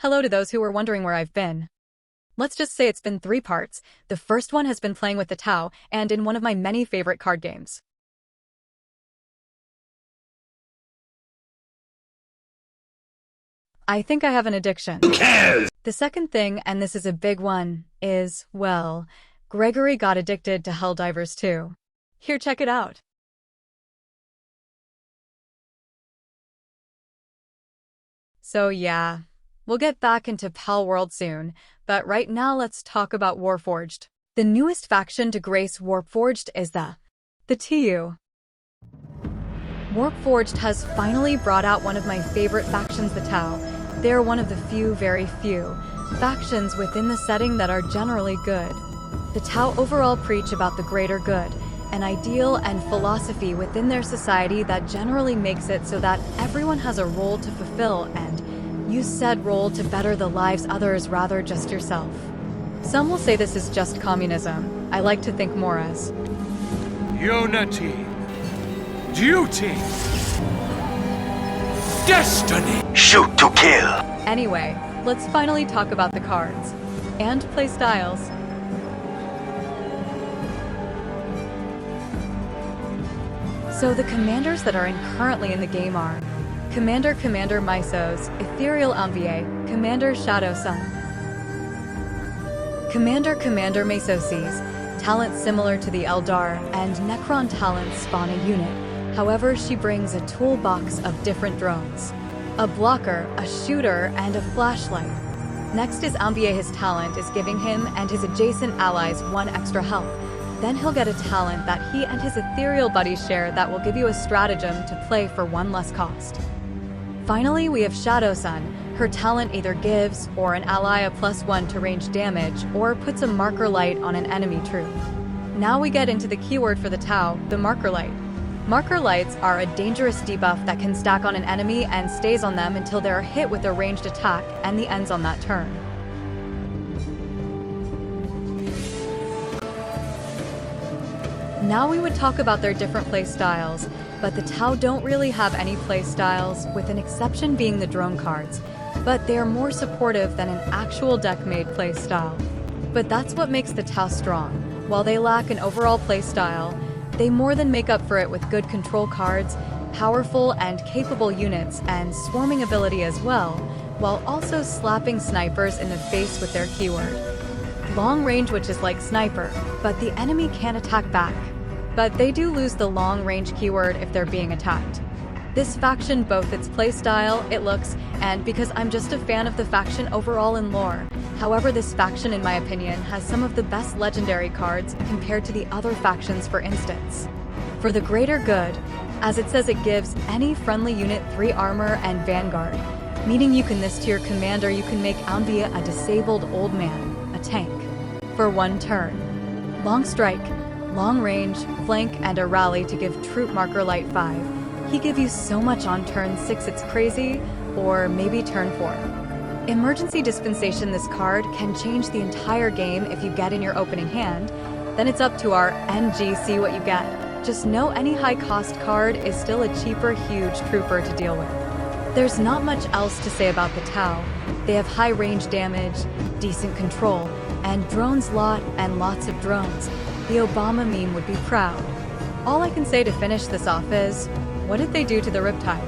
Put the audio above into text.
Hello to those who were wondering where I've been. Let's just say it's been 3 parts. The first one has been playing with the Tau, and in one of my many favorite card games. I think I have an addiction. Who cares? The second thing, and this is a big one, is, well, Gregory got addicted to Helldivers too. Here, check it out. So yeah, we'll get back into Pal World soon, but right now let's talk about Warforged. The newest faction to grace Warpforged is the TU. Warpforged has finally brought out one of my favorite factions, the Tau. They are one of the few, very few, factions within the setting that are generally good. The Tau overall preach about the greater good, an ideal and philosophy within their society that generally makes it so that everyone has a role to fulfill and use said role to better the lives others rather just yourself. Some will say this is just communism. I like to think more as unity, duty, destiny. Shoot to kill. Anyway, let's finally talk about the cards and play styles. So the commanders that are currently in the game are Commander Mysos, Ethereal Envier, Commander Shadow Sun. Commander Mesosis, talent similar to the Eldar, and Necron talents spawn a unit. However, she brings a toolbox of different drones. A blocker, a shooter, and a flashlight. Next is Envier. His talent is giving him and his adjacent allies 1 extra health. Then he'll get a talent that he and his ethereal buddies share that will give you a stratagem to play for 1 less cost. Finally, we have Shadow Sun. Her talent either gives or an ally a +1 to range damage or puts a marker light on an enemy troop. Now we get into the keyword for the Tau, the marker light. Marker lights are a dangerous debuff that can stack on an enemy and stays on them until they are hit with a ranged attack and the ends on that turn. Now we would talk about their different play styles, but the Tau don't really have any play styles, with an exception being the drone cards, but they are more supportive than an actual deck-made play style. But that's what makes the Tau strong. While they lack an overall play style, they more than make up for it with good control cards, powerful and capable units, and swarming ability as well, while also slapping snipers in the face with their keyword. Long range, which is like sniper, but the enemy can't attack back. But they do lose the long range keyword if they're being attacked. This faction, both its playstyle, it looks, and because I'm just a fan of the faction overall in lore. However, this faction, in my opinion, has some of the best legendary cards compared to the other factions, for instance. For the greater good, as it says, it gives any friendly unit 3 armor and vanguard, meaning you can this to your commander, you can make Envier a disabled old man, a tank, for 1 turn. Long strike, long range, flank, and a rally to give troop marker light 5. He give you so much on turn 6 it's crazy, or maybe turn 4. Emergency Dispensation. This card can change the entire game if you get in your opening hand. Then it's up to our NG, see what you get. Just know any high cost card is still a cheaper, huge trooper to deal with. There's not much else to say about the Tau. They have high range damage, decent control, and drones and lots of drones. The Obama meme would be proud. All I can say to finish this off is, what did they do to the Riptide?